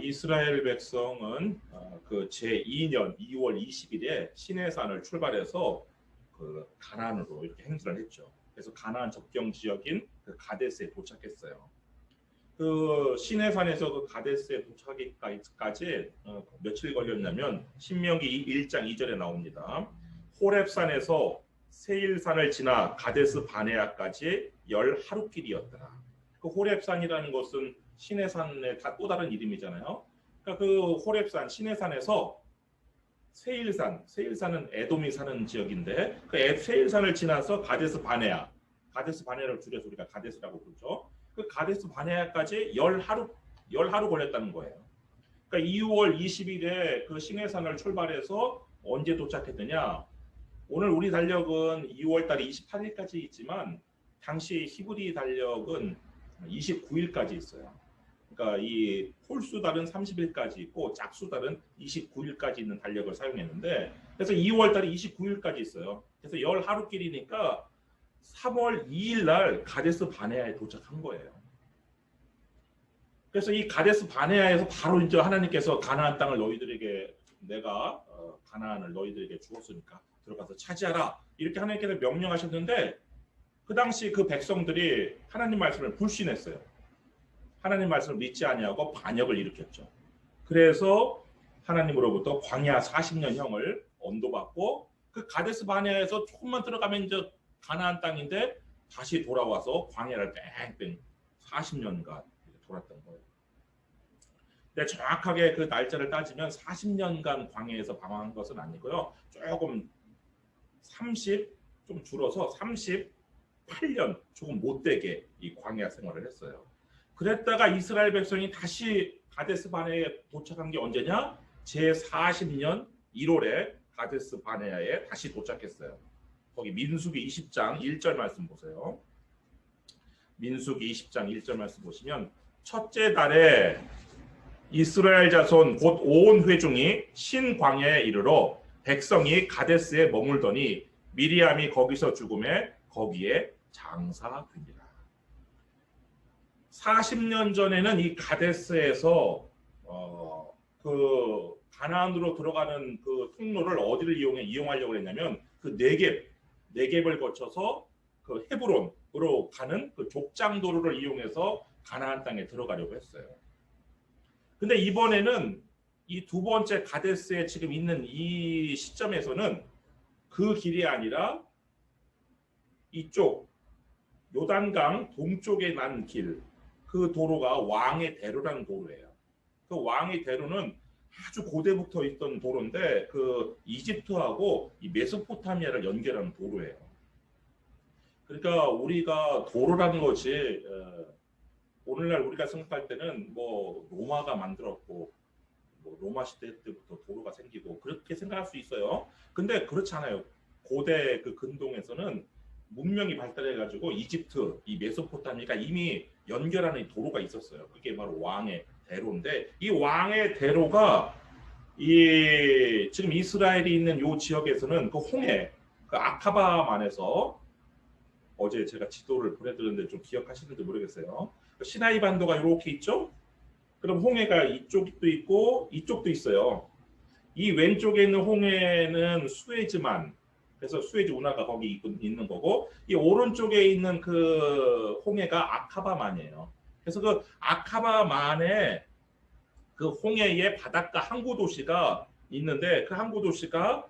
이스라엘 백성은 그 제2년 2월 20일에 시내산을 출발해서 그 가나안으로 이렇게 행진을 했죠. 그래서 가나안 접경 지역인 그 가데스에 도착했어요. 그 시내산에서 그 가데스에 도착하기까지 며칠 걸렸냐면 신명기 1장 2절에 나옵니다. 호렙산에서 세일산을 지나 가데스 바네아까지 10하루길이었더라. 그 호렙산이라는 것은 시내산의 또 다른 이름이잖아요. 그러니까 그 호렙산 시내산에서 세일산은 에돔이 사는 지역인데 그 세일산을 지나서 가데스 바네아를 줄여서 우리가 가데스라고 부르죠. 그 가데스 바네아까지 10하루 걸렸다는 거예요. 그러니까 2월 20일에 그 시내산을 출발해서 언제 도착했느냐? 오늘 우리 달력은 2월 달이 28일까지 있지만 당시 히브리 달력은 29일까지 있어요. 그러니까 이 홀수달은 30일까지 있고 짝수달은 29일까지 있는 달력을 사용했는데 그래서 2월 달이 29일까지 있어요. 그래서 10하루길이니까 3월 2일 날 가데스 바네아에 도착한 거예요. 그래서 이 가데스 바네아에서 바로 이제 하나님께서 가나안 땅을 너희들에게 내가 가나안을 너희들에게 주었으니까 들어가서 차지하라 이렇게 하나님께서 명령하셨는데 그 당시 그 백성들이 하나님 말씀을 불신했어요. 하나님 말씀을 믿지 아니하고 반역을 일으켰죠. 그래서 하나님으로부터 광야 40년형을 언도받고 그 가데스 바네아에서 조금만 들어가면 이제 가나안 땅인데 다시 돌아와서 광야를 뺑뺑 40년간 돌았던 거예요. 근데 정확하게 그 날짜를 따지면 40년간 광야에서 방황한 것은 아니고요. 조금 좀 줄어서 38년 조금 못되게 이 광야 생활을 했어요. 그랬다가 이스라엘 백성이 다시 가데스 바네아에 도착한 게 언제냐? 제40년 1월에 가데스 바네아에 다시 도착했어요. 거기 민수기 20장 1절 말씀 보세요. 민수기 20장 1절 말씀 보시면 첫째 달에 이스라엘 자손 곧 온 회중이 신광야에 이르러 백성이 가데스에 머물더니 미리암이 거기서 죽음에 거기에 장사되니라. 40년 전에는 이 가데스에서 그 가나안으로 들어가는 그 통로를 어디를 이용하려고 했냐면 그 네겝을 거쳐서 그 헤브론으로 가는 그 족장도로를 이용해서 가나안 땅에 들어가려고 했어요. 근데 이번에는 이 두 번째 가데스에 지금 있는 이 시점에서는 그 길이 아니라 이쪽 요단강 동쪽에 난 길, 그 도로가 왕의 대로라는 도로예요. 그 왕의 대로는 아주 고대부터 있던 도로인데 그 이집트하고 이 메소포타미아를 연결하는 도로예요. 그러니까 우리가 도로라는 것이 오늘날 우리가 생각할 때는 뭐 로마가 만들었고 뭐 로마 시대 때부터 도로가 생기고 그렇게 생각할 수 있어요. 근데 그렇지 않아요. 고대 그 근동에서는 문명이 발달해가지고 이집트, 이 메소포타미아가 이미 연결하는 도로가 있었어요. 그게 바로 왕의 대로인데 이 왕의 대로가 이 지금 이스라엘이 있는 요 지역에서는 그 홍해, 그 아카바만에서 어제 제가 지도를 보내드렸는데 좀 기억하시는지 모르겠어요. 시나이 반도가 이렇게 있죠? 그럼 홍해가 이쪽도 있고 이쪽도 있어요. 이 왼쪽에 있는 홍해는 수에즈만, 그래서 수에즈 운하가 거기 있는 거고 이 오른쪽에 있는 그 홍해가 아카바만이에요. 그래서 그 아카바만에 그 홍해의 바닷가 항구 도시가 있는데 그 항구 도시가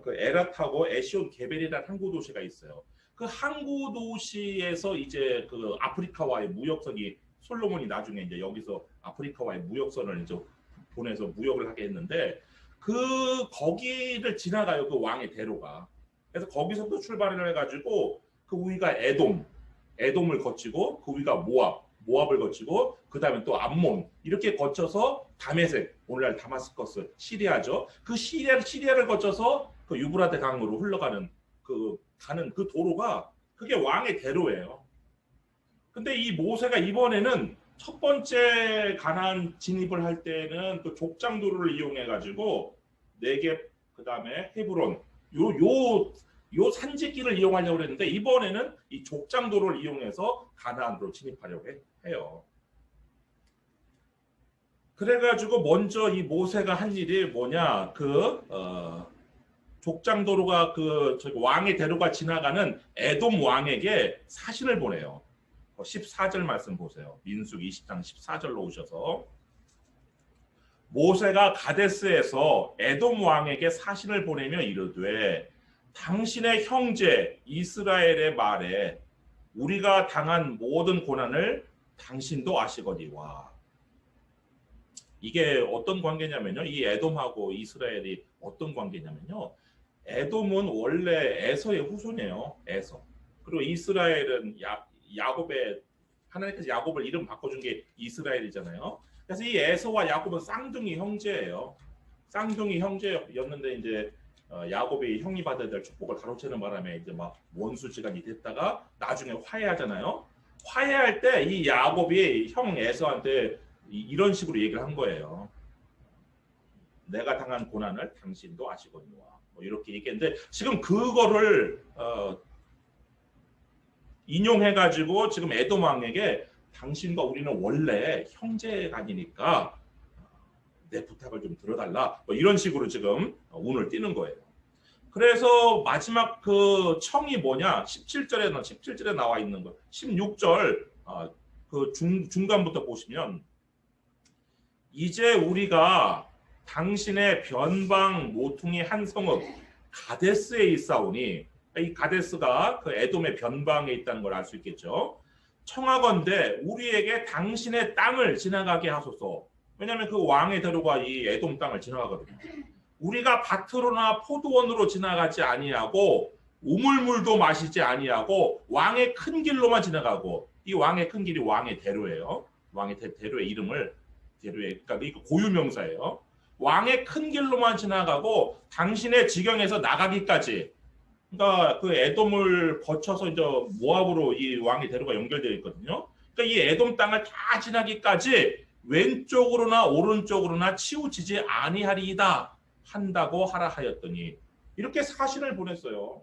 그 에lat하고 에시온 게벨이라는 항구 도시가 있어요. 그 항구 도시에서 이제 그 아프리카와의 무역선이 솔로몬이 나중에 이제 여기서 아프리카와의 무역선을 이제 보내서 무역을 하게 했는데 그 거기를 지나가요. 그 왕의 대로가. 그래서 거기서부터 출발을 해가지고 그 위가 에돔을 거치고 그 위가 모압을 거치고 그 다음에 또 암몬 이렇게 거쳐서 다메섹, 오늘날 다마스커스, 시리아죠. 그 시리아를 거쳐서 그 유브라데 강으로 흘러가는 가는 그 도로가 그게 왕의 대로예요. 근데 이 모세가 이번에는 첫 번째 가나안 진입을 할 때는 그 족장도로를 이용해 가지고 네겝 그다음에 헤브론 요 산지길을 이용하려고 했는데 이번에는 이 족장도로를 이용해서 가나안으로 진입하려고 해요. 그래가지고 먼저 이 모세가 한 일이 뭐냐, 족장도로가 저기 왕의 대로가 지나가는 에돔 왕에게 사신을 보내요. 14절 말씀 보세요. 민수기 20장 14절로 오셔서 모세가 가데스에서 에돔 왕에게 사신을 보내며 이르되 당신의 형제 이스라엘의 말에 우리가 당한 모든 고난을 당신도 아시거니와. 이게 어떤 관계냐면요. 이 에돔하고 이스라엘이 어떤 관계냐면요. 에돔은 원래 에서의 후손이에요. 에서. 그리고 이스라엘은 야곱의 하나님께서 야곱을 이름 바꿔준 게 이스라엘이잖아요. 그래서 이 에서와 야곱은 쌍둥이 형제예요. 쌍둥이 형제였는데 이제 야곱이 형이 받아야 될 축복을 가로채는 바람에 이제 막 원수지간이 됐다가 나중에 화해하잖아요. 화해할 때 이 야곱이 형 에서한테 이런 식으로 얘기를 한 거예요. 내가 당한 고난을 당신도 아시거니와. 뭐 이렇게 얘기했는데 지금 그거를 인용해가지고 지금 에돔 왕에게 당신과 우리는 원래 형제가 아니니까 내 부탁을 좀 들어달라. 뭐 이런 식으로 지금 운을 띄는 거예요. 그래서 마지막 그 청이 뭐냐? 17절에 나와 있는 거. 16절 그 중간부터 보시면 이제 우리가 당신의 변방 모퉁이 한 성읍 가데스에 있사오니, 이 가데스가 그 에돔의 변방에 있다는 걸 알 수 있겠죠. 청하건대 우리에게 당신의 땅을 지나가게 하소서. 왜냐하면 그 왕의 대로가 이 에돔 땅을 지나가거든요. 우리가 밭으로나 포도원으로 지나가지 아니하고 우물물도 마시지 아니하고 왕의 큰 길로만 지나가고, 이 왕의 큰 길이 왕의 대로예요. 왕의 대로의 이름을 그러니까 고유명사예요. 왕의 큰 길로만 지나가고 당신의 지경에서 나가기까지. 그러니까 그 에돔을 거쳐서 이제 모압으로 이 왕의 대로가 연결되어 있거든요. 그러니까 이 에돔 땅을 다 지나기까지 왼쪽으로나 오른쪽으로나 치우치지 아니하리이다 한다고 하라 하였더니, 이렇게 사신을 보냈어요.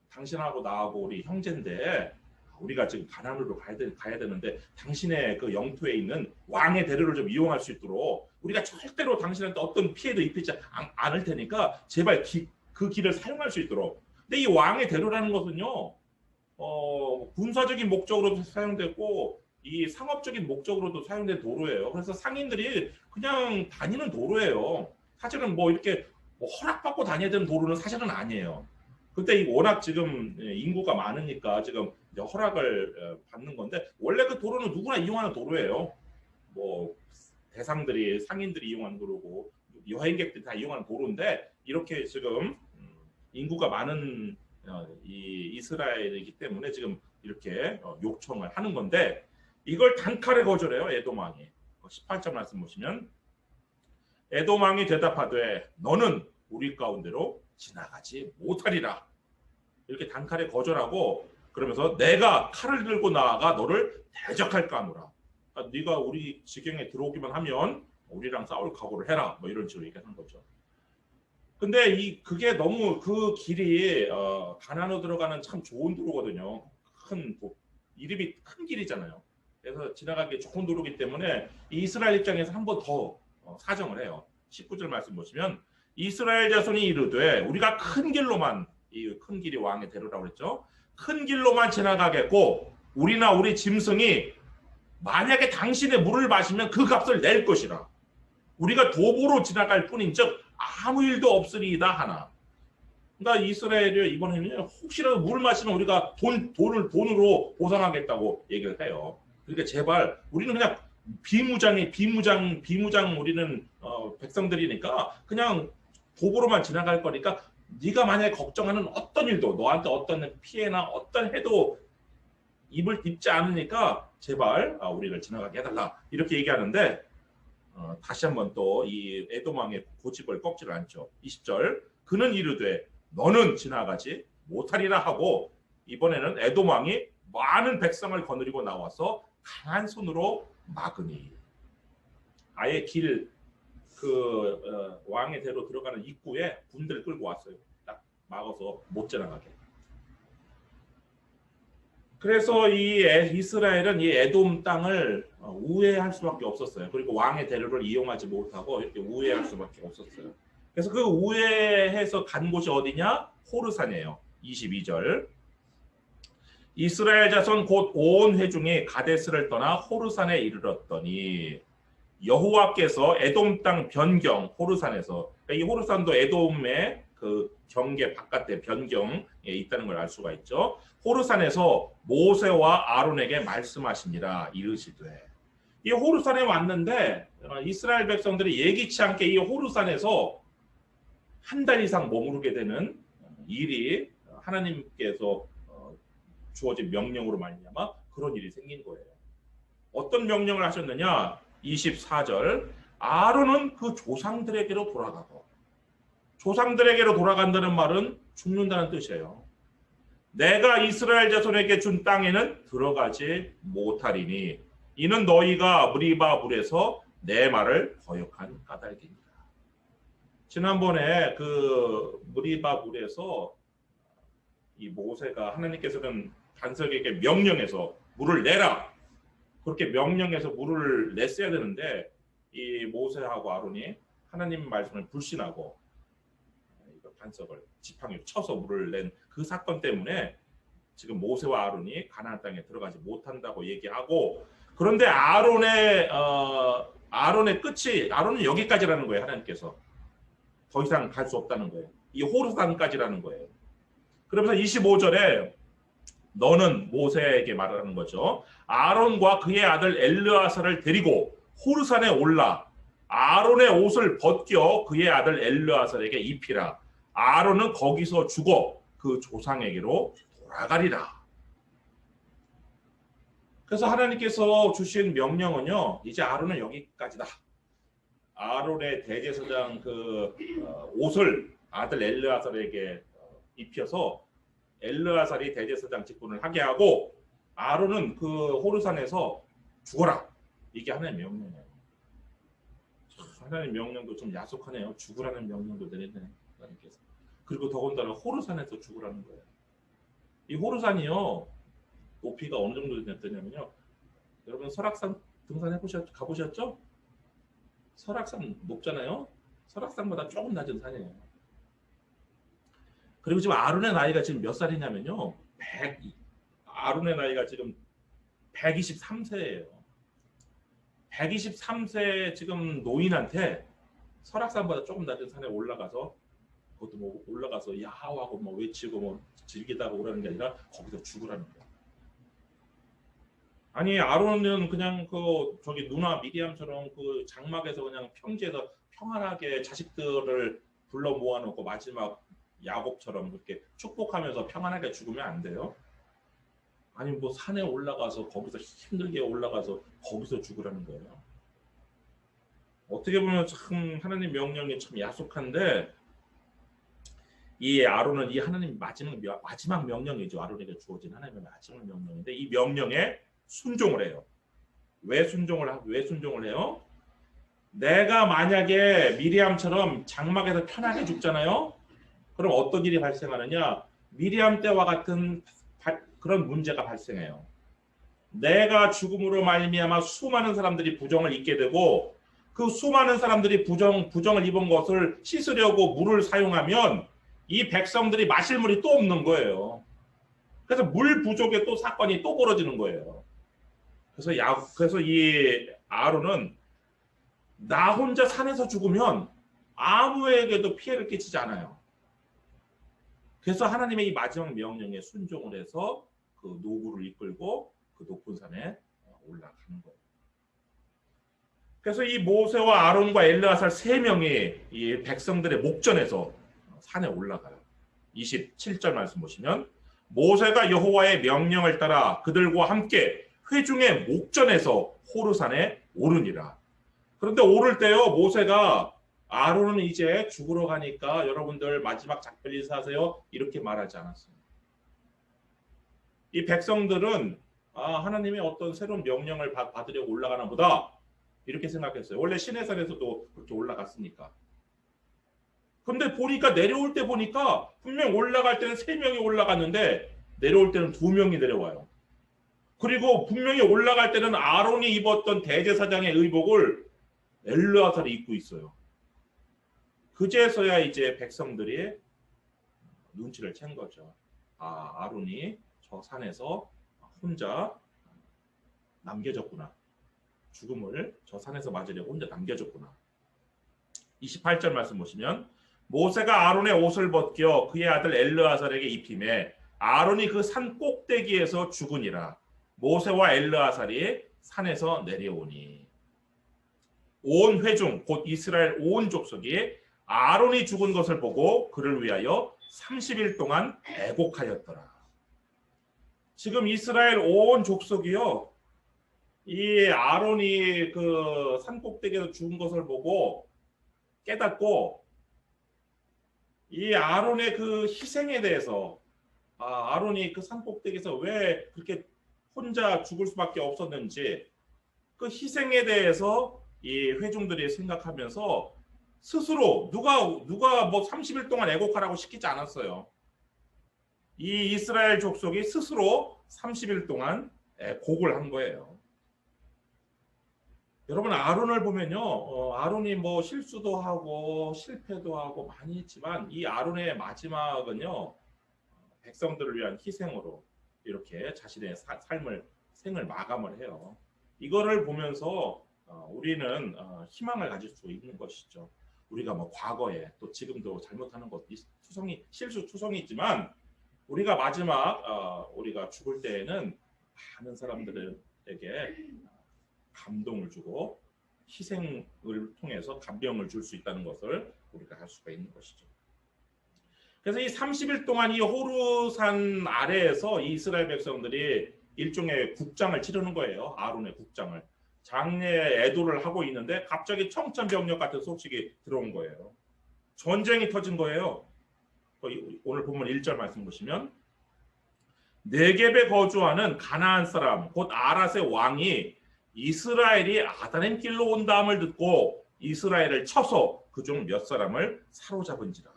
당신하고 나하고 우리 형제인데 우리가 지금 가나안으로 가야 되는데 당신의 그 영토에 있는 왕의 대로를 좀 이용할 수 있도록 우리가 절대로 당신한테 어떤 피해도 입히지 않을 테니까 제발 그 길을 사용할 수 있도록. 근데 이 왕의 대로라는 것은요, 군사적인 목적으로도 사용되고 이 상업적인 목적으로도 사용된 도로예요. 그래서 상인들이 그냥 다니는 도로예요. 사실은 뭐 이렇게 허락받고 다녀야 되는 도로는 사실은 아니에요. 그때 워낙 지금 인구가 많으니까 지금 허락을 받는 건데, 원래 그 도로는 누구나 이용하는 도로예요. 뭐 대상들이 상인들이 이용하는 도로고 여행객들이 다 이용하는 도로인데, 이렇게 지금 인구가 많은 이 이스라엘이기 때문에 지금 이렇게 요청을 하는 건데, 이걸 단칼에 거절해요. 에돔 왕이. 18절 말씀 보시면 에돔 왕이 대답하되 너는 우리 가운데로 지나가지 못하리라. 이렇게 단칼에 거절하고, 그러면서 내가 칼을 들고 나아가 너를 대적할까 하노라. 그러니까 네가 우리 지경에 들어오기만 하면 우리랑 싸울 각오를 해라. 뭐 이런 식으로 얘기하는 거죠. 근데 그게 너무 그 길이 가나안으로 들어가는 참 좋은 도로거든요. 이름이 큰 길이잖아요. 그래서 지나가기 좋은 도로기 때문에 이스라엘 입장에서 한 번 더 사정을 해요. 19절 말씀 보시면 이스라엘 자손이 이르되 우리가 큰 길로만, 이 큰 길이 왕의 대로라고 그랬죠. 큰 길로만 지나가겠고 우리나 우리 짐승이 만약에 당신의 물을 마시면 그 값을 낼 것이라. 우리가 도보로 지나갈 뿐인즉 아무 일도 없으리이다 하나. 그러니까 이스라엘이 이번에는 혹시라도 물을 마시면 우리가 돈으로 보상하겠다고 얘기를 해요. 그러니까 제발 우리는 그냥 비무장 우리는 백성들이니까 그냥 도보로만 지나갈 거니까 네가 만약에 걱정하는 어떤 일도, 너한테 어떤 피해나 어떤 해도 입지 않으니까 제발 우리를 지나가게 해달라, 이렇게 얘기하는데 다시 한번 또 이 에돔 왕의 고집을 꺾지를 않죠. 20절 그는 이르되 너는 지나가지 못하리라 하고, 이번에는 에돔 왕이 많은 백성을 거느리고 나와서 강한 손으로 막으니, 아예 왕의 대로 들어가는 입구에 군대를 끌고 왔어요. 딱 막아서 못 지나가게. 그래서 이 이스라엘은 이 에돔 땅을 우회할 수밖에 없었어요. 그리고 왕의 대로를 이용하지 못하고 이렇게 우회할 수밖에 없었어요. 그래서 그 우회해서 간 곳이 어디냐? 호르산이에요. 22절. 이스라엘 자손 곧 온 회중이 가데스를 떠나 호르산에 이르렀더니 여호와께서 에돔 땅 변경 호르산에서, 그러니까 이 호르산도 에돔의 그 경계 바깥에 변경에 있다는 걸 알 수가 있죠. 호르산에서 모세와 아론에게 말씀하시니라 이르시되, 이 호르산에 왔는데 이스라엘 백성들이 예기치 않게 이 호르산에서 한 달 이상 머무르게 되는 일이 하나님께서 주어진 명령으로 말미암아 그런 일이 생긴 거예요. 어떤 명령을 하셨느냐? 24절. 아론은 그 조상들에게로 돌아가고, 조상들에게로 돌아간다는 말은 죽는다는 뜻이에요. 내가 이스라엘 자손에게 준 땅에는 들어가지 못하리니 이는 너희가 무리바 물에서 내 말을 거역한 까닭입니다. 지난번에 그 무리바 물에서 이 모세가, 하나님께서는 반석에게 명령해서 물을 내라, 그렇게 명령해서 물을 냈어야 되는데 이 모세하고 아론이 하나님 말씀을 불신하고 반석을 지팡이로 쳐서 물을 낸 그 사건 때문에 지금 모세와 아론이 가나안 땅에 들어가지 못한다고 얘기하고, 그런데 아론의 끝이, 아론은 여기까지라는 거예요. 하나님께서 더 이상 갈 수 없다는 거예요. 이 호르산까지라는 거예요. 그러면서 25절에 너는 모세에게 말하는 거죠. 아론과 그의 아들 엘르아살을 데리고 호르산에 올라 아론의 옷을 벗겨 그의 아들 엘르아살에게 입히라. 아론은 거기서 죽어 그 조상에게로 돌아가리라. 그래서 하나님께서 주신 명령은요, 이제 아론은 여기까지다. 아론의 대제사장 그 옷을 아들 엘르아살에게 입혀서 엘르아살이 대제사장 직분을 하게 하고 아론은 그 호르산에서 죽어라. 이게 하나님의 명령이에요. 하나님의 명령도 좀 야속하네요. 죽으라는 명령도 내렸네, 하나님께서. 그리고 더군다나 호르산에서 죽으라는 거예요. 이 호르산이요, 높이가 어느 정도 됐냐면요, 여러분 설악산 등산해 가보셨죠? 설악산 높잖아요. 설악산보다 조금 낮은 산이에요. 그리고 지금 아론의 나이가 지금 몇 살이냐면요, 아론의 나이가 지금 123세예요. 123세 지금 노인한테 설악산보다 조금 낮은 산에 올라가서, 그것도 뭐 올라가서 야하고 뭐 외치고 뭐 즐기다가 오라는 게 아니라 거기서 죽으라는 거예요. 아니 아론은 그냥 그 저기 누나 미리암처럼 그 장막에서 그냥 평지에서 평안하게 자식들을 불러 모아놓고 마지막 야곱처럼 그렇게 축복하면서 평안하게 죽으면 안 돼요. 아니 뭐 산에 올라가서 거기서 힘들게 올라가서 거기서 죽으라는 거예요. 어떻게 보면 참 하나님 명령이 참 야속한데, 이 아론은 이 하나님 마지막 명령이죠. 아론에게 주어진 하나님의 마지막 명령인데 이 명령에 순종을 해요. 왜 순종을 해요? 내가 만약에 미리암처럼 장막에서 편하게 죽잖아요. 그럼 어떤 일이 발생하느냐? 미리암 때와 같은 그런 문제가 발생해요. 내가 죽음으로 말미암아 수많은 사람들이 부정을 입게 되고, 그 수많은 사람들이 부정을 입은 것을 씻으려고 물을 사용하면 이 백성들이 마실 물이 또 없는 거예요. 그래서 물 부족에 또 사건이 또 벌어지는 거예요. 그래서 이 아론은 나 혼자 산에서 죽으면 아무에게도 피해를 끼치지 않아요. 그래서 하나님의 이 마지막 명령에 순종을 해서 그 노구를 이끌고 그 높은 산에 올라가는 거예요. 그래서 이 모세와 아론과 엘르아살 세 명이 이 백성들의 목전에서 산에 올라가요. 27절 말씀 보시면 모세가 여호와의 명령을 따라 그들과 함께 회중의 목전에서 호르산에 오르니라. 그런데 오를 때요, 모세가 아론은 이제 죽으러 가니까 여러분들 마지막 작별 인사하세요 이렇게 말하지 않았어요. 이 백성들은 하나님의 어떤 새로운 명령을 받으려고 올라가나 보다 이렇게 생각했어요. 원래 시내산에서도 그렇게 올라갔으니까. 근데 보니까 내려올 때 보니까 분명 올라갈 때는 3명이 올라갔는데 내려올 때는 2명이 내려와요. 그리고 분명히 올라갈 때는 아론이 입었던 대제사장의 의복을 엘르아살이 입고 있어요. 그제서야 이제 백성들이 눈치를 챈 거죠. 아, 아론이 저 산에서 혼자 남겨졌구나. 죽음을 저 산에서 맞으려고 혼자 남겨졌구나. 28절 말씀 보시면 모세가 아론의 옷을 벗겨 그의 아들 엘르아살에게 입히매 아론이 그 산 꼭대기에서 죽으니라. 모세와 엘르아살이 산에서 내려오니 온 회중 곧 이스라엘 온 족속이 아론이 죽은 것을 보고 그를 위하여 30일 동안 애곡하였더라. 지금 이스라엘 온 족속이요, 이 아론이 그 산 꼭대기에서 죽은 것을 보고 깨닫고 이 아론의 그 희생에 대해서, 아론이 그 산 꼭대기에서 왜 그렇게 혼자 죽을 수밖에 없었는지 그 희생에 대해서 이 회중들이 생각하면서 스스로 누가 뭐 30일 동안 애곡하라고 시키지 않았어요. 이 이스라엘 족속이 스스로 30일 동안 곡을 한 거예요. 여러분, 아론을 보면요, 아론이 뭐 실수도 하고 실패도 하고 많이 했지만 이 아론의 마지막은요, 백성들을 위한 희생으로 이렇게 자신의 생을 마감을 해요. 이거를 보면서 우리는 희망을 가질 수 있는 것이죠. 우리가 뭐 과거에 또 지금도 잘못하는 것, 실수투성이 있지만 우리가 마지막 우리가 죽을 때에는 많은 사람들에게 감동을 주고 희생을 통해서 감명을 줄 수 있다는 것을 우리가 할 수가 있는 것이죠. 그래서 이 30일 동안 이 호르산 아래에서 이 이스라엘 백성들이 일종의 국장을 치르는 거예요. 아론의 국장을. 장례 애도를 하고 있는데 갑자기 청천벽력 같은 소식이 들어온 거예요. 전쟁이 터진 거예요. 오늘 본문 1절 말씀 보시면 네겝에 거주하는 가나안 사람 곧 아랏의 왕이 이스라엘이 아다렘 길로 온다함을 듣고 이스라엘을 쳐서 그중 몇 사람을 사로잡은지라.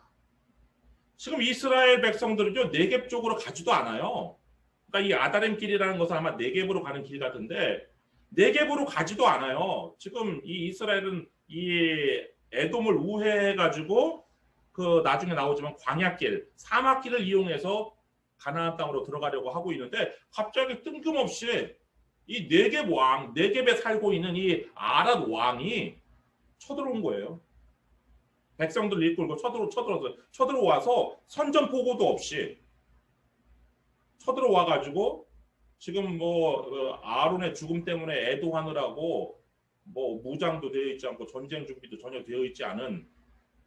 지금 이스라엘 백성들은요, 네겝 쪽으로 가지도 않아요. 그러니까 이 아다렘 길이라는 것은 아마 네겝으로 가는 길 같은데 네겝으로 가지도 않아요. 지금 이 이스라엘은 이 에돔을 우회해가지고 그 나중에 나오지만 광야길, 사막길을 이용해서 가나안 땅으로 들어가려고 하고 있는데 갑자기 뜬금없이 이 네겝에 살고 있는 이 아랏 왕이 쳐들어온 거예요. 백성들 이끌고 쳐들어와서 선전포고도 없이 쳐들어와가지고 지금 뭐 아론의 죽음 때문에 애도하느라고 뭐 무장도 되어 있지 않고 전쟁 준비도 전혀 되어 있지 않은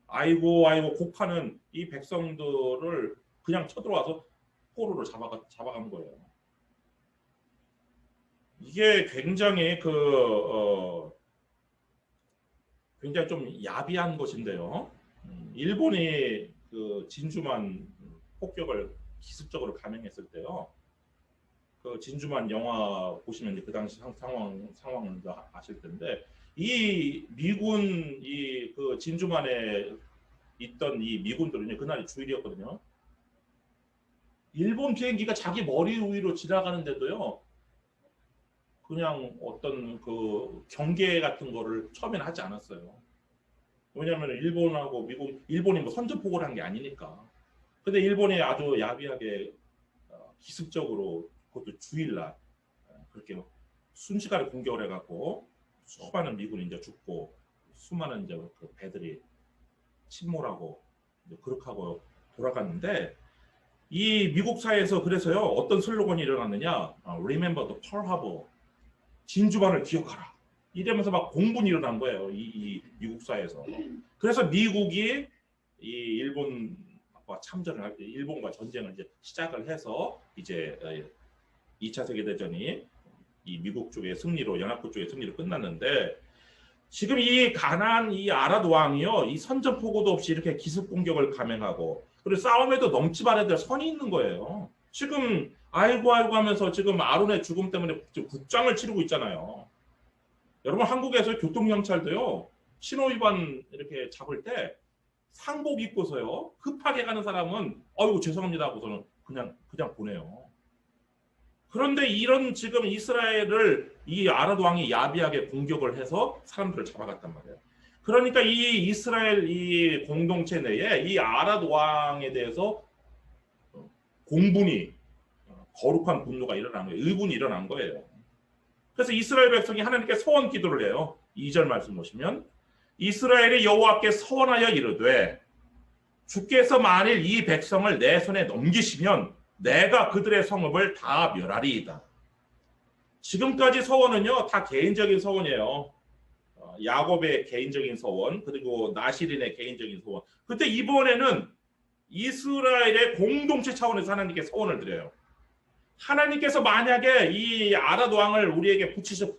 아이고 곡하는 이 백성들을 그냥 쳐들어와서 포로로 잡아간 거예요. 이게 굉장히 굉장히 좀 야비한 것인데요. 일본이 그 진주만 폭격을 기습적으로 감행했을 때요. 그 진주만 영화 보시면 그 당시 상황을 아실 텐데 이 미군 그 진주만에 있던 이 미군들은요, 그날이 주일이었거든요. 일본 비행기가 자기 머리 위로 지나가는데도요, 그냥 어떤 그 경계 같은 거를 처음에는 하지 않았어요. 왜냐하면 일본하고 일본이 뭐 선전포고를 한 게 아니니까. 근데 일본이 아주 야비하게 기습적으로 그것도 주일날 그렇게 순식간에 공격을 해갖고 수많은 미군이 이제 죽고 수많은 이제 그 배들이 침몰하고 이제 그렇게 하고 돌아갔는데 이 미국 사회에서 그래서요, 어떤 슬로건이 일어났느냐, Remember the Pearl Harbor, 진주만을 기억하라. 이러면서 막 공분이 일어난 거예요. 이 미국 사회에서. 그래서 미국이 이 일본과 참전을 할 때 일본과 전쟁을 이제 시작을 해서 이제 2차 세계대전이 이 미국 쪽의 승리로, 연합국 쪽의 승리로 끝났는데 지금 이 가나안 이 아랏 왕이요, 이 선전포고도 없이 이렇게 기습 공격을 감행하고 그리고 싸움에도 넘지 말아야 될 선이 있는 거예요. 지금 아이고 하면서 지금 아론의 죽음 때문에 국장을 치르고 있잖아요. 여러분, 한국에서 교통경찰도요, 신호위반 이렇게 잡을 때 상복 입고서요, 급하게 가는 사람은 아이고 죄송합니다 하고서는 그냥 보내요. 그런데 이런 지금 이스라엘을 이 아랏 왕이 야비하게 공격을 해서 사람들을 잡아갔단 말이에요. 그러니까 이 이스라엘 이 공동체 내에 이 아랏 왕에 대해서 공분이 거룩한 분노가 일어난 거예요. 의분이 일어난 거예요. 그래서 이스라엘 백성이 하나님께 서원 기도를 해요. 2절 말씀 보시면 이스라엘이 여호와께 서원하여 이르되 주께서 만일 이 백성을 내 손에 넘기시면 내가 그들의 성읍을 다 멸하리이다. 지금까지 서원은요 다 개인적인 서원이에요. 야곱의 개인적인 서원 그리고 나시린의 개인적인 서원. 근데 이번에는 이스라엘의 공동체 차원에서 하나님께 서원을 드려요. 하나님께서 만약에 이 아랏 왕을 우리에게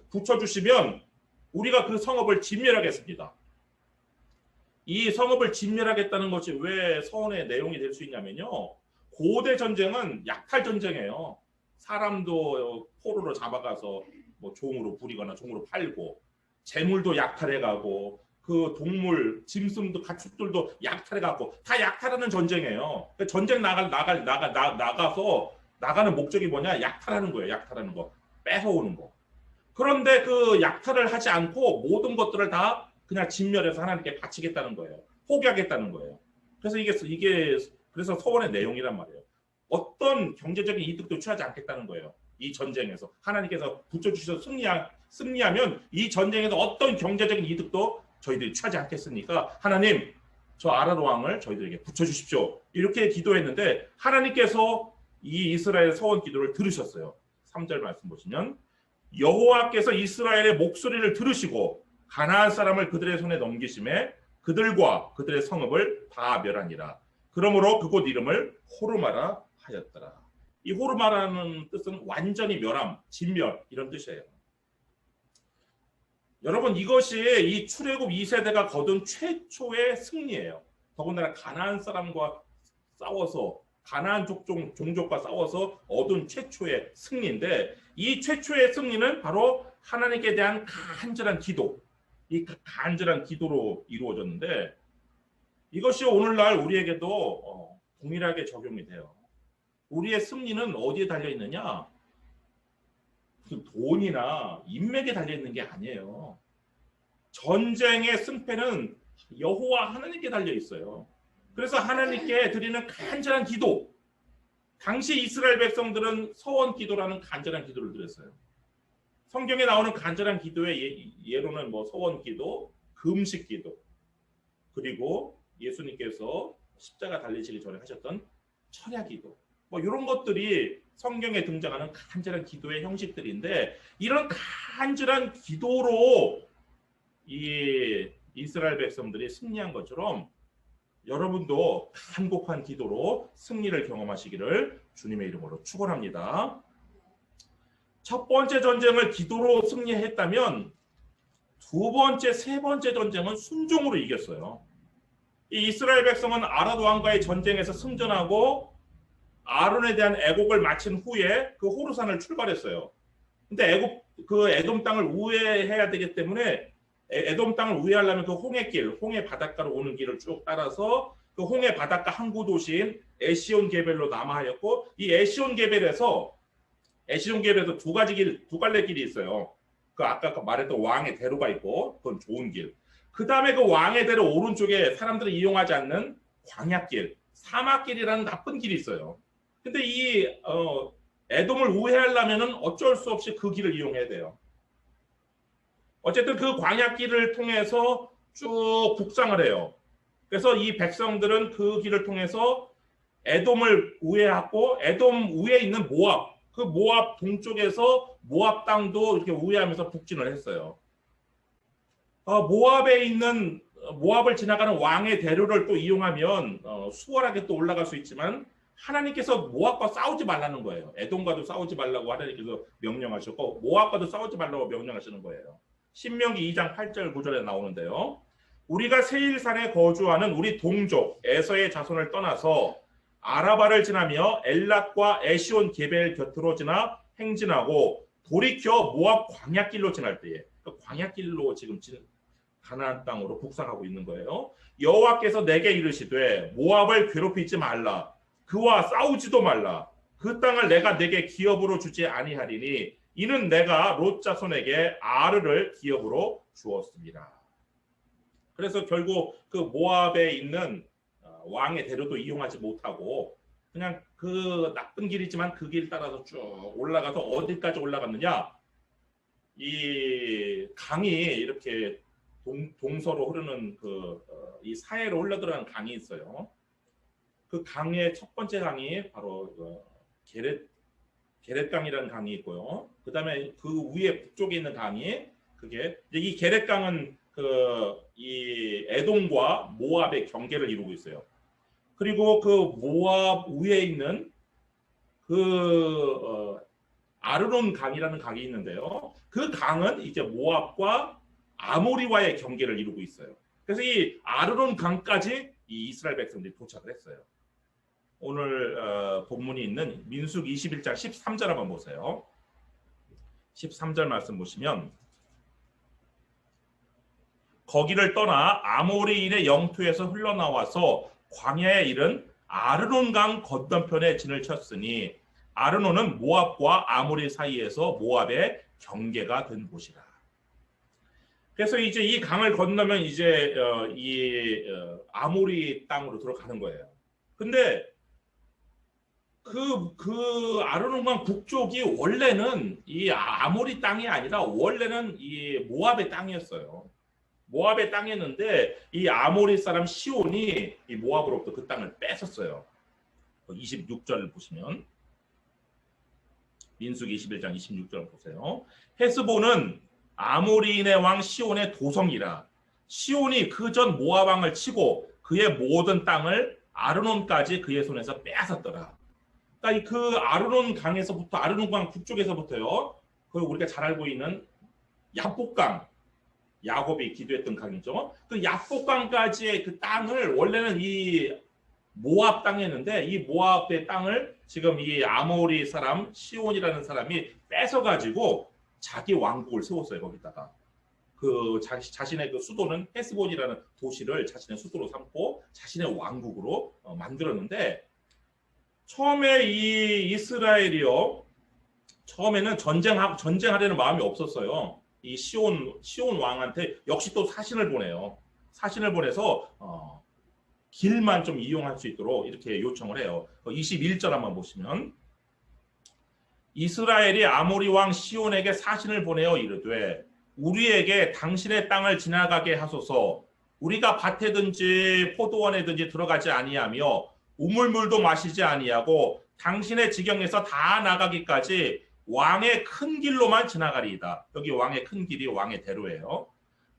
붙여주시면 우리가 그 성읍을 진멸하겠습니다. 이 성읍을 진멸하겠다는 것이 왜 서원의 내용이 될 수 있냐면요. 고대 전쟁은 약탈 전쟁이에요. 사람도 포로로 잡아가서 뭐 종으로 부리거나 종으로 팔고 재물도 약탈해가고 그 동물, 짐승도 가축들도 약탈해가고 다 약탈하는 전쟁이에요. 전쟁 나가서 나가는 목적이 뭐냐? 약탈하는 거예요. 약탈하는 거. 뺏어오는 거. 그런데 그 약탈을 하지 않고 모든 것들을 다 그냥 진멸해서 하나님께 바치겠다는 거예요. 포기하겠다는 거예요. 그래서 이게 그래서 서원의 내용이란 말이에요. 어떤 경제적인 이득도 취하지 않겠다는 거예요. 이 전쟁에서 하나님께서 붙여주셔서 승리하면 이 전쟁에서 어떤 경제적인 이득도 저희들이 취하지 않겠으니까 하나님 저 아랏 왕을 저희들에게 붙여주십시오. 이렇게 기도했는데 하나님께서 이 이스라엘 서원 기도를 들으셨어요. 3절 말씀 보시면 여호와께서 이스라엘의 목소리를 들으시고 가나안 사람을 그들의 손에 넘기심에 그들과 그들의 성읍을 다 멸하니라. 그러므로 그곳 이름을 호르마라 하였더라. 이 호르마라는 뜻은 완전히 멸함, 진멸 이런 뜻이에요. 여러분 이것이 이 출애굽 2세대가 거둔 최초의 승리예요. 더군다나 가나안 사람과 싸워서 가나안 종족과 싸워서 얻은 최초의 승리인데 이 최초의 승리는 바로 하나님께 대한 간절한 기도, 이 간절한 기도로 이루어졌는데 이것이 오늘날 우리에게도 동일하게 적용이 돼요. 우리의 승리는 어디에 달려 있느냐? 돈이나 인맥에 달려 있는 게 아니에요. 전쟁의 승패는 여호와 하나님께 달려 있어요. 그래서 하나님께 드리는 간절한 기도. 당시 이스라엘 백성들은 서원 기도라는 간절한 기도를 드렸어요. 성경에 나오는 간절한 기도의 예로는 뭐 서원 기도, 금식 기도, 그리고 예수님께서 십자가 달리시기 전에 하셨던 철야 기도. 뭐 이런 것들이 성경에 등장하는 간절한 기도의 형식들인데 이런 간절한 기도로 이 이스라엘 백성들이 승리한 것처럼 여러분도 간곡한 기도로 승리를 경험하시기를 주님의 이름으로 축원합니다. 첫 번째 전쟁을 기도로 승리했다면 두 번째, 세 번째 전쟁은 순종으로 이겼어요. 이 이스라엘 백성은 아랏 왕과의 전쟁에서 승전하고 아론에 대한 애곡을 마친 후에 그 호르산을 출발했어요. 근데 에돔 땅을 우회해야 되기 때문에 에돔 땅을 우회하려면 그 홍해길, 홍해 바닷가로 오는 길을 쭉 따라서 그 홍해 바닷가 항구 도시인 에시온 게벨로 남하였고 이 에시온 게벨에서 두 갈래 길이 있어요. 그 아까 말했던 왕의 대로가 있고 그건 좋은 길. 그 다음에 그 왕의 대로 오른쪽에 사람들이 이용하지 않는 광야길, 사막길이라는 나쁜 길이 있어요. 근데 이 에돔을 우회하려면은 어쩔 수 없이 그 길을 이용해야 돼요. 어쨌든 그 광야길을 통해서 쭉 북상을 해요. 그래서 이 백성들은 그 길을 통해서 에돔을 우회하고 에돔 우회에 있는 모압, 그 모압 동쪽에서 모압 땅도 이렇게 우회하면서 북진을 했어요. 모압을 지나가는 왕의 대로를 또 이용하면 수월하게 또 올라갈 수 있지만 하나님께서 모압과 싸우지 말라는 거예요. 에돔과도 싸우지 말라고 하나님께서 명령하셨고 모압과도 싸우지 말라고 명령하시는 거예요. 신명기 2장 8절 9절에 나오는데요. 우리가 세일산에 거주하는 우리 동족 에서의 자손을 떠나서 아라바를 지나며 엘랏과 에시온 게벨 곁으로 지나 행진하고 돌이켜 모압 광야길로 지날 때에 그 광야길로 지금 가나안 땅으로 북상하고 있는 거예요. 여호와께서 내게 이르시되 모압을 괴롭히지 말라. 그와 싸우지도 말라. 그 땅을 내가 내게 기업으로 주지 아니하리니 이는 내가 롯 자손에게 아르를 기업으로 주었습니다. 그래서 결국 그 모압에 있는 왕의 대로도 이용하지 못하고 그냥 그 나쁜 길이지만 그 길 따라서 쭉 올라가서 어디까지 올라갔느냐, 이 강이 이렇게 동서로 흐르는 이 사해로 흘러들어가는 강이 있어요. 그 강의 첫 번째 강이 바로 게렛강이라는 강이 있고요. 그 다음에 그 위에 북쪽에 있는 강이 그게 이 게렛강은 이 에돔과 모압의 경계를 이루고 있어요. 그리고 그 모압 위에 있는 아르논 강이라는 강이 있는데요. 그 강은 이제 모압과 아모리와의 경계를 이루고 있어요. 그래서 이 아르논 강까지 이 이스라엘 백성들이 도착을 했어요. 오늘 본문이 있는 민수기 21장 13절 한번 보세요. 13절 말씀 보시면 거기를 떠나 아모리인의 영토에서 흘러나와서 광야에 이른 아르논강 건너편에 진을 쳤으니 아르논은 모압과 아모리 사이에서 모압의 경계가 된 곳이라. 그래서 이제 이 강을 건너면 이제 아모리 땅으로 들어가는 거예요. 근데 그 아르논강 북쪽이 원래는 이 아모리 땅이 아니라 원래는 이 모압의 땅이었어요. 모압의 땅이었는데 이 아모리 사람 시온이 이 모압으로부터 그 땅을 뺏었어요. 26절을 보시면 민수기 21장 26절 보세요. 헤스본은 아모리인의 왕 시온의 도성이라. 시온이 그 전 모압 왕을 치고 그의 모든 땅을 아르논까지 그의 손에서 빼앗았더라. 그러니까 그 아르논 강에서부터 아르논 강 북쪽에서부터요. 그 우리가 잘 알고 있는 야복강, 야곱이 기도했던 강이죠. 그 야복강까지의 그 땅을 원래는 이 모압 땅이었는데 이 모압의 땅을 지금 이 아모리 사람 시온이라는 사람이 뺏어가지고 자기 왕국을 세웠어요. 거기다가 그 자신의 그 수도는 헤스본이라는 도시를 자신의 수도로 삼고 자신의 왕국으로 만들었는데, 처음에 이 이스라엘이요, 처음에는 전쟁하려는 마음이 없었어요. 이 시온 왕한테 역시 또 사신을 보내요. 사신을 보내서 길만 좀 이용할 수 있도록 이렇게 요청을 해요. 21절 한번 보시면 이스라엘이 아모리 왕 시온에게 사신을 보내어 이르되 우리에게 당신의 땅을 지나가게 하소서. 우리가 밭에든지 포도원에든지 들어가지 아니하며 우물물도 마시지 아니하고 당신의 지경에서 다 나가기까지 왕의 큰 길로만 지나가리이다. 여기 왕의 큰 길이 왕의 대로예요.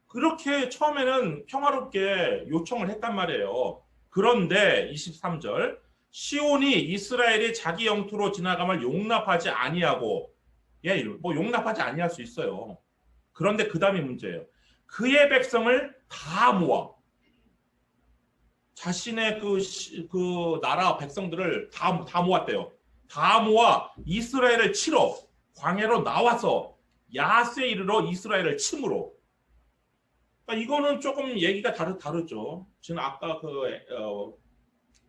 그렇게 처음에는 평화롭게 요청을 했단 말이에요. 그런데 23절 시온이 이스라엘이 자기 영토로 지나감을 용납하지 아니하고, 뭐 용납하지 아니할 수 있어요. 그런데 그 다음이 문제예요. 그의 백성을 다 모아, 자신의 그 나라 백성들을 다 모았대요. 다 모아 이스라엘을 치러 광야로 나와서 야스에 이르러 이스라엘을 침으로. 그러니까 이거는 조금 얘기가 다르죠. 지금 아까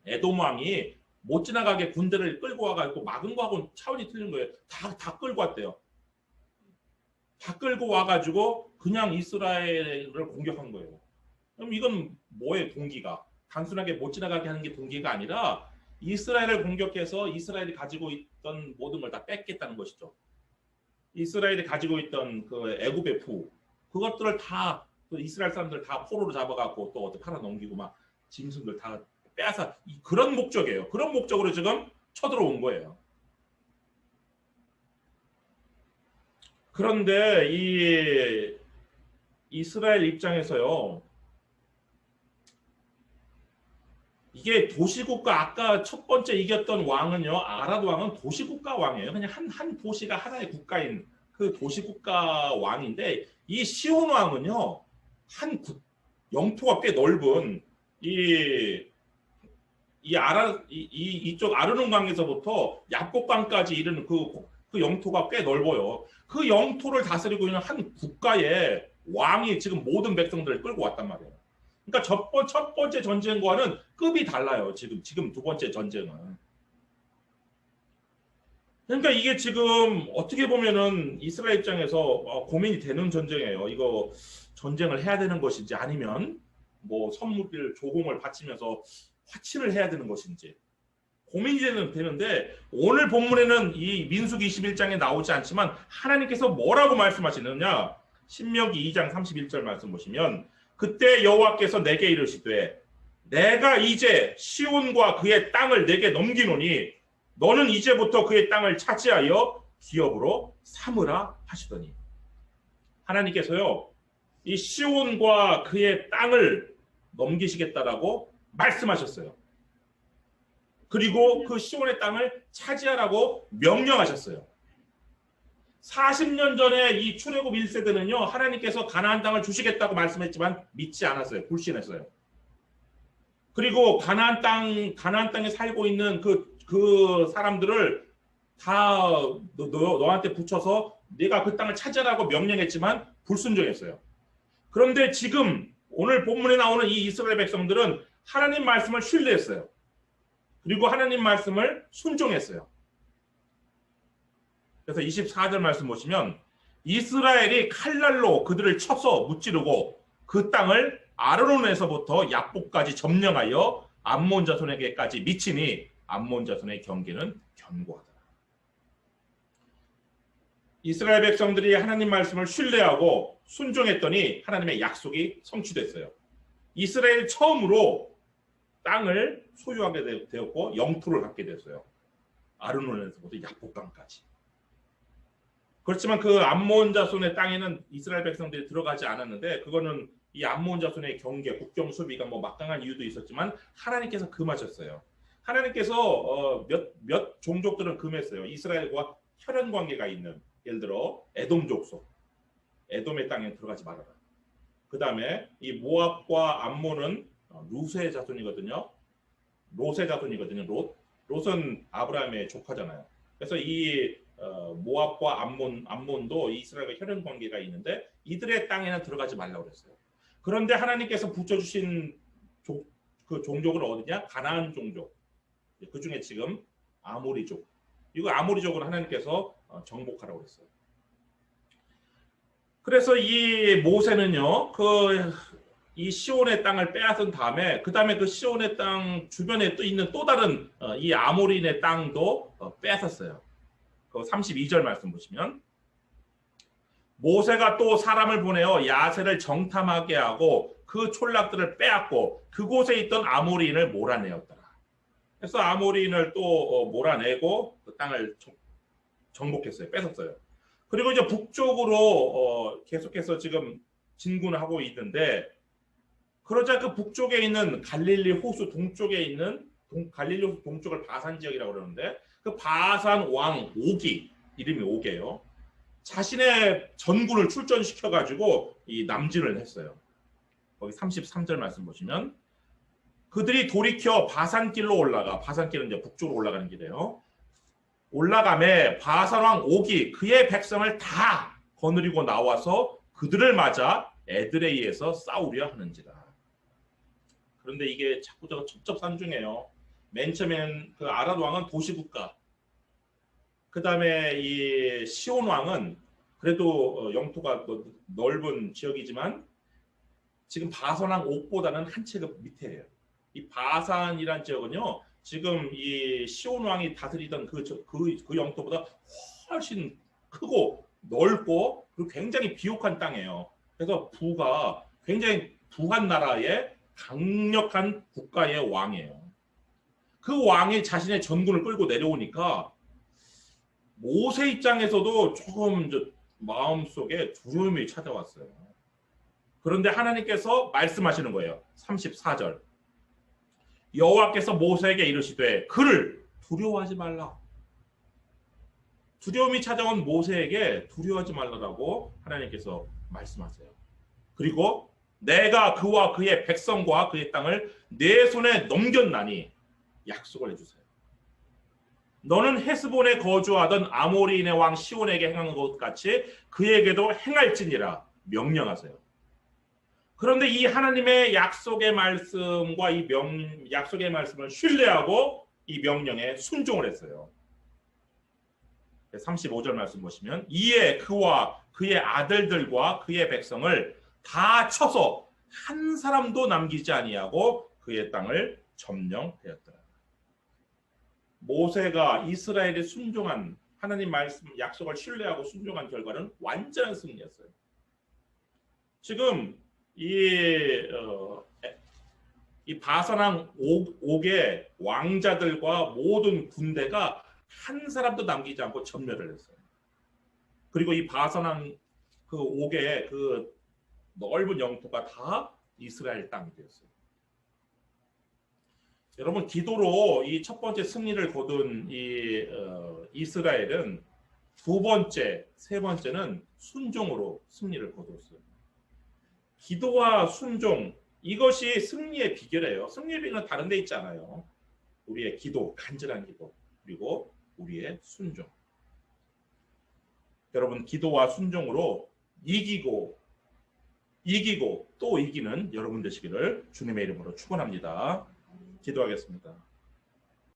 에돔 왕이 못 지나가게 군대를 끌고 와가지고 막은 거하고는 차원이 틀린 거예요. 다 끌고 왔대요. 다 끌고 와가지고 그냥 이스라엘을 공격한 거예요. 그럼 이건 뭐의 동기가? 단순하게 못 지나가게 하는 게 동기가 아니라 이스라엘을 공격해서 이스라엘이 가지고 있던 모든 걸 다 뺏겠다는 것이죠. 이스라엘이 가지고 있던 그 애굽의 부, 그것들을 다 이스라엘 사람들 다 포로로 잡아갖고 또 어떻게 팔아 넘기고 막 짐승들 다 빼앗아, 그런 목적이에요. 그런 목적으로 지금 쳐들어온 거예요. 그런데 이 이스라엘 입장에서요, 이게 도시국가, 아까 첫 번째 이겼던 왕은요, 아랏 왕은 도시국가 왕이에요. 그냥 한 도시가 하나의 국가인 그 도시국가 왕인데, 이 시온 왕은요, 영토가 꽤 넓은 이쪽 아르논 강에서부터 야복강까지 이르는 그 영토가 꽤 넓어요. 그 영토를 다스리고 있는 한 국가의 왕이 지금 모든 백성들을 끌고 왔단 말이에요. 그러니까 첫 번째 전쟁과는 급이 달라요. 지금 두 번째 전쟁은. 그러니까 이게 지금 어떻게 보면은 이스라엘 입장에서 고민이 되는 전쟁이에요. 이거 전쟁을 해야 되는 것인지 아니면 뭐 선물을 조공을 바치면서 화친을 해야 되는 것인지 고민이 되는데 오늘 본문에는 이 민수기 21장에 나오지 않지만 하나님께서 뭐라고 말씀하시느냐? 신명기 2장 31절 말씀 보시면 그때 여호와께서 내게 이르시되 내가 이제 시온과 그의 땅을 내게 넘기노니 너는 이제부터 그의 땅을 차지하여 기업으로 삼으라 하시더니 하나님께서요 이 시온과 그의 땅을 넘기시겠다라고 말씀하셨어요. 그리고 그 시온의 땅을 차지하라고 명령하셨어요. 40년 전에 이 출애굽 1세대는요 하나님께서 가나안 땅을 주시겠다고 말씀했지만 믿지 않았어요. 불신했어요. 그리고 가나안 땅에 살고 있는 그 사람들을 다 너한테 붙여서 네가 그 땅을 차지하라고 명령했지만 불순종했어요. 그런데 지금 오늘 본문에 나오는 이 이스라엘 백성들은 하나님 말씀을 신뢰했어요. 그리고 하나님 말씀을 순종했어요. 그래서 24절 말씀 보시면 이스라엘이 칼날로 그들을 쳐서 무찌르고 그 땅을 아르논에서부터 야복까지 점령하여 암몬 자손에게까지 미치니 암몬 자손의 경계는 견고하더라. 이스라엘 백성들이 하나님 말씀을 신뢰하고 순종했더니 하나님의 약속이 성취됐어요. 이스라엘 처음으로 땅을 소유하게 되었고 영토를 갖게 됐어요. 아르논에서부터 야복강까지. 그렇지만 그 암몬 자손의 땅에는 이스라엘 백성들이 들어가지 않았는데 그거는 이 암몬 자손의 경계, 국경 수비가 뭐 막강한 이유도 있었지만 하나님께서 금하셨어요. 하나님께서 몇 종족들은 금했어요. 이스라엘과 혈연 관계가 있는 예를 들어 에돔 족속, 에돔의 땅에 들어가지 말아라. 그 다음에 이 모압과 암몬은 루스의 자손이거든요. 롯의 자손이거든요. 롯은 아브라함의 조카잖아요. 그래서 이 모압과 암몬도 이스라엘과 혈연 관계가 있는데 이들의 땅에는 들어가지 말라고 그랬어요. 그런데 하나님께서 붙여주신 그 종족은 어디냐? 가나안 종족. 그 중에 지금 아모리족. 이거 아모리족을 하나님께서 정복하라고 그랬어요. 그래서 이 모세는요, 이 시온의 땅을 빼앗은 다음에 그 시온의 땅 주변에 또 있는 또 다른 이 아모리인의 땅도 빼앗았어요. 그 32절 말씀 보시면 모세가 또 사람을 보내어 야세를 정탐하게 하고 그 촌락들을 빼앗고 그곳에 있던 아모리인을 몰아내었더라. 그래서 아모리인을 또 몰아내고 그 땅을 정복했어요. 뺏었어요. 그리고 이제 북쪽으로 계속해서 지금 진군을 하고 있는데 그러자 그 북쪽에 있는 갈릴리 호수 동쪽에 있는 갈릴리 호수 동쪽을 바산 지역이라고 그러는데 그 바산 왕 오기, 이름이 오게요. 자신의 전군을 출전시켜 가지고 이 남진을 했어요. 거기 33절 말씀 보시면 그들이 돌이켜 바산길로 올라가, 바산길은 이제 북쪽으로 올라가는 길이에요. 올라가매 바산 왕 오기 그의 백성을 다 거느리고 나와서 그들을 맞아 에드레이에서 싸우려 하는지라. 그런데 이게 자꾸 첩첩산중이에요. 맨 처음엔 그 아랏 왕은 도시국가, 그 다음에 이 시온 왕은 그래도 영토가 넓은 지역이지만 지금 바산 왕 옥보다는 한 체급 밑에예요. 이 바산이란 지역은요, 지금 이 시온 왕이 다스리던 그 영토보다 훨씬 크고 넓고 그리고 굉장히 비옥한 땅이에요. 그래서 부가 굉장히 부한 나라의 강력한 국가의 왕이에요. 그 왕이 자신의 전군을 끌고 내려오니까 모세 입장에서도 조금 마음속에 두려움이 찾아왔어요. 그런데 하나님께서 말씀하시는 거예요. 34절. 여호와께서 모세에게 이르시되 그를 두려워하지 말라. 두려움이 찾아온 모세에게 두려워하지 말라라고 하나님께서 말씀하세요. 그리고 내가 그와 그의 백성과 그의 땅을 내 손에 넘겼나니 약속을 해주세요. 너는 헤스본에 거주하던 아모리인의 왕 시온에게 행한 것 같이 그에게도 행할지니라 명령하세요. 그런데 이 하나님의 약속의 말씀과 이 약속의 말씀을 신뢰하고 이 명령에 순종을 했어요. 35절 말씀 보시면 이에 그와 그의 아들들과 그의 백성을 다 쳐서 한 사람도 남기지 아니하고 그의 땅을 점령하였더라. 모세가 이스라엘에 순종한 하나님 말씀 약속을 신뢰하고 순종한 결과는 완전한 승리였어요. 지금 이 바산왕 옥의 왕자들과 모든 군대가 한 사람도 남기지 않고 전멸을 했어요. 그리고 이 바산왕 그 옥의 그 넓은 영토가 다 이스라엘 땅이 되었어요. 여러분 기도로 이 첫 번째 승리를 거둔 이 이스라엘은 두 번째, 세 번째는 순종으로 승리를 거두었어요. 기도와 순종 이것이 승리의 비결이에요. 승리의 비결은 다른 데 있잖아요. 우리의 기도, 간절한 기도, 그리고 우리의 순종. 여러분 기도와 순종으로 이기고 또 이기는 여러분 되시기를 주님의 이름으로 축원합니다. 기도하겠습니다.